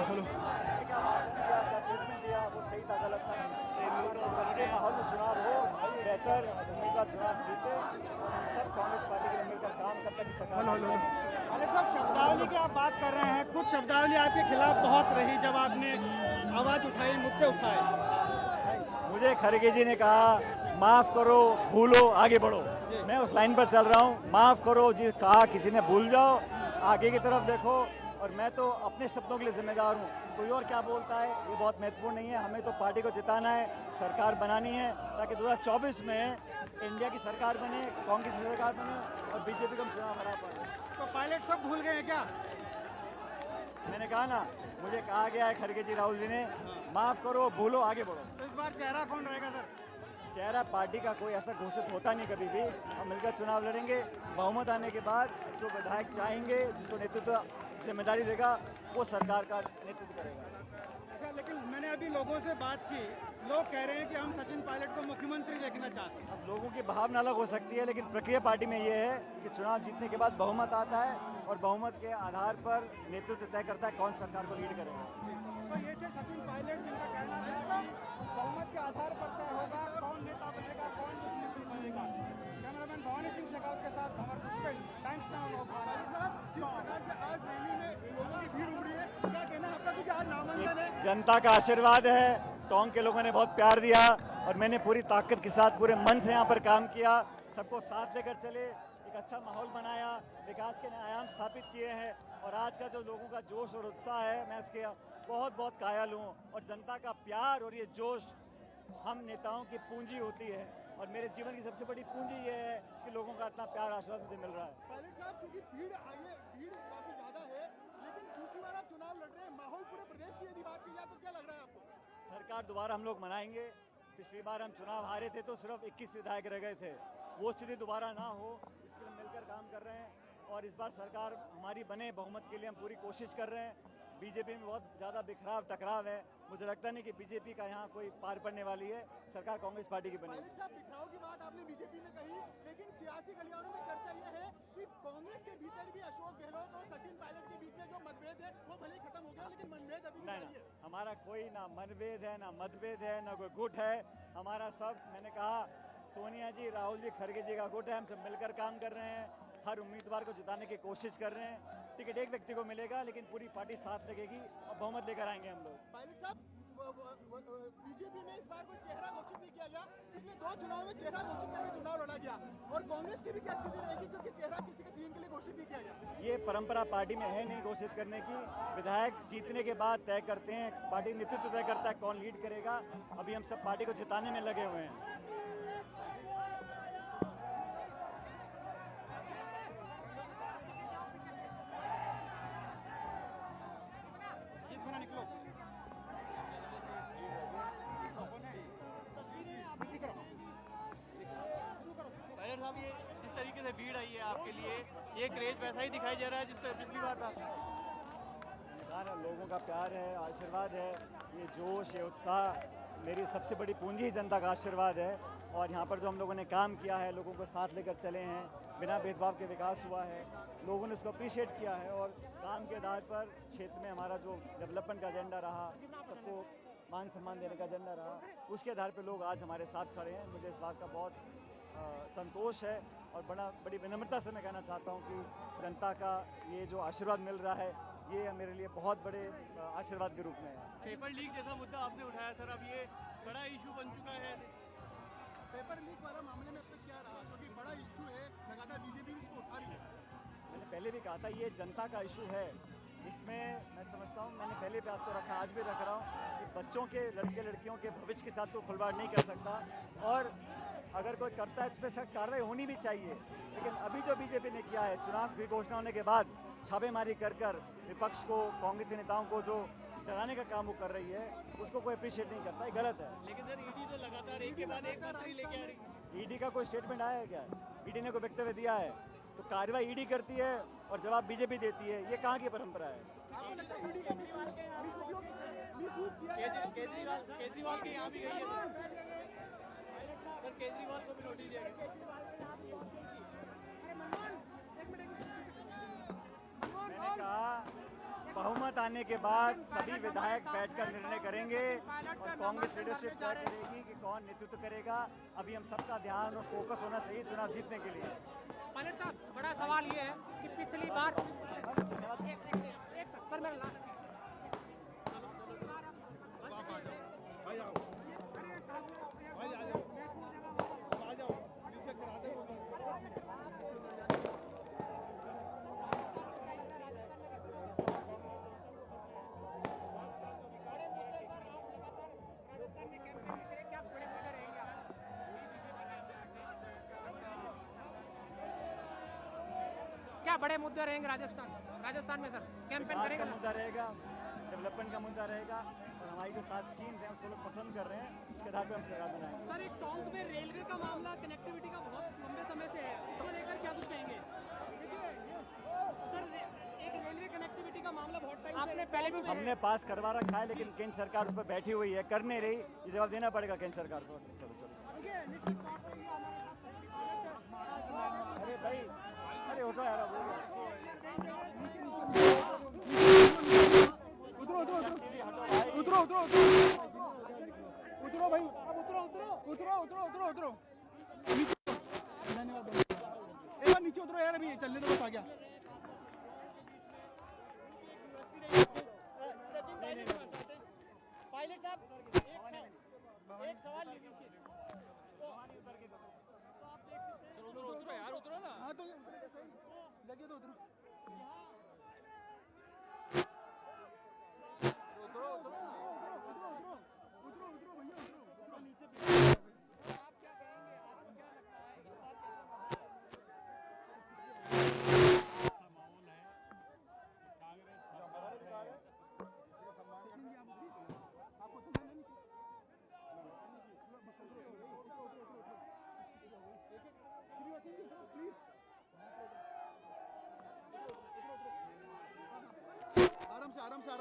Hello क्या statement दिया वो सही था गलत था? अच्छे माहौल में चुनाव हो, बेहतर उम्मीदवार चुनाव जीते और हम सब कांग्रेस पार्टी के लिए मिलकर काम करते हैं कि सरकार। हेलो हेलो अरे साहब, शब्दावली की आप बात कर रहे हैं, कुछ शब्दावली आपके खिलाफ बहुत रही जब आपने आवाज उठाई, मुद्दे उठाए। मुझे खड़गे जी ने कहा माफ करो, भूलो, आगे बढ़ो। मैं उस लाइन पर चल रहा हूँ। माफ करो जी कहा किसी ने, भूल जाओ, आगे की तरफ देखो। और मैं तो अपने शब्दों के लिए जिम्मेदार हूँ। कोई और क्या बोलता है ये बहुत महत्वपूर्ण नहीं है। हमें तो पार्टी को जिताना है, सरकार बनानी है, ताकि 2024 में इंडिया की सरकार बने, कांग्रेस की सरकार बने और बीजेपी को हम चुनाव हरा पाए। तो पायलट सब भूल गए हैं क्या? मैंने कहा ना, मुझे कहा गया है खड़गे जी, राहुल जी ने, माफ करो, भूलो, आगे बढ़ो। तो इस बार चेहरा कौन रहेगा सर? चेहरा पार्टी का कोई ऐसा घोषित होता नहीं कभी भी। हम मिलकर चुनाव लड़ेंगे। बहुमत आने के बाद जो विधायक चाहेंगे, जिसको नेतृत्व जिम्मेदारी देगा, वो सरकार का नेतृत्व करेगा। अच्छा, लेकिन मैंने अभी लोगों से बात की, लोग कह रहे हैं कि हम सचिन पायलट को मुख्यमंत्री देखना चाहते हैं। अब लोगों की भावना अलग हो सकती है, लेकिन प्रक्रिया पार्टी में ये है कि चुनाव जीतने के बाद बहुमत आता है और बहुमत के आधार पर नेतृत्व तय करता है कौन सरकार को लीड करेगा। तो ये थे सचिन पायलट, जिनका कहना था कि बहुमत के आधार पर तय होगा कौन नेता बनेगा, कौन मुख्यमंत्री बनेगा। कैमरामैन भवानी सिंह शेखावत के साथ अमर पुष्पेन, टाइम्स नाउ लखनऊ। जिस प्रकार से आज रैली में लोगों की भीड़ उमड़ी है, क्या कहना है आपका? क्योंकि आज नामांकन है। जनता का आशीर्वाद है। टोंक के लोगों ने बहुत प्यार दिया और मैंने पूरी ताकत के साथ पूरे मन से यहाँ पर काम किया। सबको साथ लेकर चले, एक अच्छा माहौल बनाया, विकास के नए आयाम स्थापित किए हैं। और आज का जो लोगों का जोश और उत्साह है, मैं इसके बहुत बहुत कायल हूँ। और जनता का प्यार और ये जोश हम नेताओं की पूंजी होती है। और मेरे जीवन की सबसे बड़ी पूंजी ये है कि लोगों का इतना प्यार आशीर्वाद मुझे मिल रहा है। पायलट साहब, चूंकि भीड़ काफी ज्यादा है, लेकिन दूसरी बार आप चुनाव लड़ रहे हैं, माहौल पूरे प्रदेश की यदि बात की जाए तो क्या लग रहा है आपको? सरकार दोबारा हम लोग मनाएंगे। पिछली बार हम चुनाव हारे थे तो सिर्फ 21 विधायक रह गए थे। वो स्थिति दोबारा ना हो, इसके लिए मिलकर काम कर रहे हैं। और इस बार सरकार हमारी बने, बहुमत के लिए हम पूरी कोशिश कर रहे हैं। बीजेपी में बहुत ज़्यादा बिखराव टकराव है। मुझे लगता नहीं कि बीजेपी का यहाँ कोई पार पड़ने वाली है। सरकार कांग्रेस पार्टी की बनेगी। पायलट साहब, बिखराव की बात आपने बीजेपी में कही, लेकिन सियासी गलियारों में चर्चा यह है कि कांग्रेस के भीतर भी अशोक गहलोत और सचिन पायलट के बीच में जो मतभेद है वो भले ही खत्म हो गया, लेकिन मतभेद अभी भी जारी है। हमारा कोई ना मनभेद है, ना मतभेद है, ना कोई गुट है। हमारा सब, मैंने कहा, सोनिया जी, राहुल जी, खड़गे जी का गुट है। हम सब मिलकर काम कर रहे हैं, हर उम्मीदवार को जिताने की कोशिश कर रहे हैं। टिकट एक व्यक्ति को मिलेगा, लेकिन पूरी पार्टी साथ लगेगी और बहुमत लेकर आएंगे हम लोग। पायलट साहब, बीजेपी में इस बार कोई चेहरा घोषित नहीं किया गया। पिछले 2 चुनाव में चेहरा घोषित करके चुनाव लड़ा गया, और कांग्रेस की भी क्या स्थिति रहेगी, क्योंकि चेहरा किसी के सीएम के लिए घोषित नहीं किया गया? ये परंपरा पार्टी में है नहीं घोषित करने की। विधायक जीतने के बाद तय करते हैं, पार्टी नेतृत्व तय करता है कौन लीड करेगा। अभी हम सब पार्टी को जिताने में लगे हुए हैं। पायलट साहब, ये जिस तरीके से भीड़ आई है आपके लिए, ये क्रेज वैसा ही दिखाई दे रहा है जिस तरह पिछली बार था? लोगों का प्यार है, आशीर्वाद है, ये जोश, ये उत्साह, मेरी सबसे बड़ी पूंजी जनता का आशीर्वाद है। और यहाँ पर जो हम लोगों ने काम किया है, लोगों को साथ लेकर चले हैं, बिना भेदभाव के विकास हुआ है, लोगों ने इसको अप्रिशिएट किया है। और काम के आधार पर क्षेत्र में हमारा जो डेवलपमेंट का एजेंडा रहा, सबको मान सम्मान देने का एजेंडा रहा, उसके आधार पर लोग आज हमारे साथ खड़े हैं। मुझे इस बात का बहुत संतोष है और बड़ी विनम्रता से मैं कहना चाहता हूँ कि जनता का ये जो आशीर्वाद मिल रहा है, ये मेरे लिए बहुत बड़े आशीर्वाद के रूप में है। पेपर लीक जैसा मुद्दा आपने उठाया सर, अब ये बड़ा इशू बन चुका है। पेपर लीक वाला मामले में अब तक क्या रहा, क्योंकि बड़ा इशू है, लगातार बीजेपी भी इसको उठा रही है। मैंने पहले भी कहा था, ये जनता का इशू है। इसमें मैं समझता हूँ, मैंने पहले भी आपको रखा, आज भी रख रहा हूँ कि बच्चों के, लड़के लड़कियों के भविष्य के साथ तो खिलवाड़ नहीं कर सकता। और अगर कोई करता है, उस पर सख्त कार्रवाई होनी भी चाहिए। लेकिन अभी जो बीजेपी ने किया है, चुनाव की घोषणा होने के बाद छापेमारी कर विपक्ष को, कांग्रेस के नेताओं को जो डराने का काम वो कर रही है, उसको कोई अप्रिशिएट नहीं करता है, गलत है। लेकिन सर, ईडी तो लगातार एक के बाद एक मंत्री लेके आ रही है। ईडी का कोई स्टेटमेंट आया है क्या? ईडी ने कोई वक्तव्य दिया है? तो कार्रवाई ईडी करती है और जवाब बीजेपी देती है। ये कहाँ की परंपरा है? केजरीवाल के यहाँ भी गई है सर, केजरीवाल को भी नोटिस दिया गया। मैंने कहा बहुमत बहुमत आने के बाद सभी विधायक बैठकर निर्णय करेंगे और कांग्रेस लीडरशिप तय करेगी कि कौन नेतृत्व करेगा। अभी हम सबका ध्यान और फोकस होना चाहिए चुनाव जीतने के लिए। पायलट साहब, बड़ा सवाल ये है कि पिछली बार एक सर मेरा क्या बड़े मुद्दे रहेंगे राजस्थान में सर? कैंपेन विकास करेंगे का मुद्दा रहेगा, डेवलपमेंट का मुद्दा रहेगा और हमारी जो 7 स्कीम्स हैं उसको लोग पसंद कर रहे हैं, उसके आधार पर हम सरकार बनाएंगे। सर, एक टोंक में रेलवे का मामला, कनेक्टिविटी का बहुत लंबे समय से है, इसको लेकर क्या कुछ कहेंगे? सर, एक रेलवे कनेक्टिविटी का मामला बहुत टाइम आपने पहले भी हमने पास करवा रखा है, लेकिन केंद्र सरकार उस पर बैठी हुई है, कर नहीं रही। ये जवाब देना पड़ेगा केंद्र सरकार को। चलो अरे भाई, अरे उठो यार, उतरो भाई, अब उतरो। धन्यवाद। एक बार नीचे उतरो यार, अभी चलने दो, बस आ गया। पायलट साहब, एक सवाल लिखिए। उतरो यार, उतरो ना। हाँ तो लगे तो उतरो। आराम से